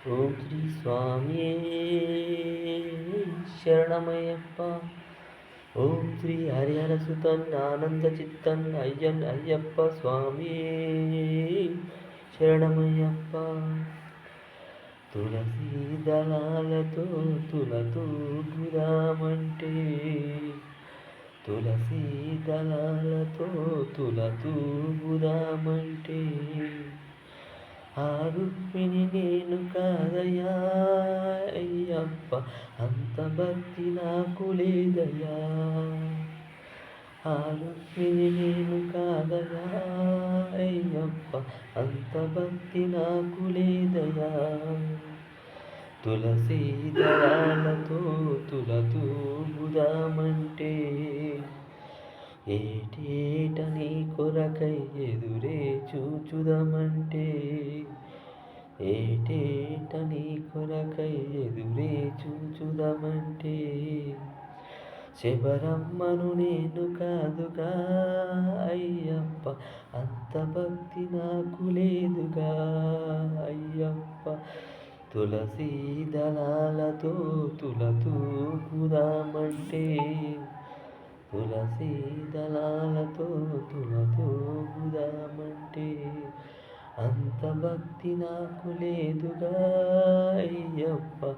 ఓం శ్రీ స్వామియే శరణమయ్యప్ప. ఓం శ్రీ హరిహర సుతన్ ఆనంద చిత్తన్ అయ్యన్ అయ్యప్ప స్వామియే శరణమయ్యప్ప. తులసీ దళాలతో తులతూగుదామంటే, తులసీ దళాలతో తులతూగుదామంటే, ఆ రుక్మిణి నేను కాదయా అయ్యప్ప, అంత భక్తి నాకు లేదయా. ఆ రుక్మిణి నేను కాదయా అయ్యప్ప, అంత భక్తి నాకు లేదయా. తులసీ దళాలతో తులతూగుదామంటే, ఏటేట నీ కొరకై ఎదురే చూచుదమంటే, ఏటేట నీ కొరకై ఎదురే చూచుదమంటే, శబరమ్మను నేను కాదుగా అయ్యప్ప, అంత భక్తి నాకు లేదుగా అయ్యప్ప. తులసీ దళాలతో తులతూగుదామంటే, తులసీ దళాలతో తులతూగుదామంటే, అంత భక్తి నాకు లేదుగా అయ్యప్ప,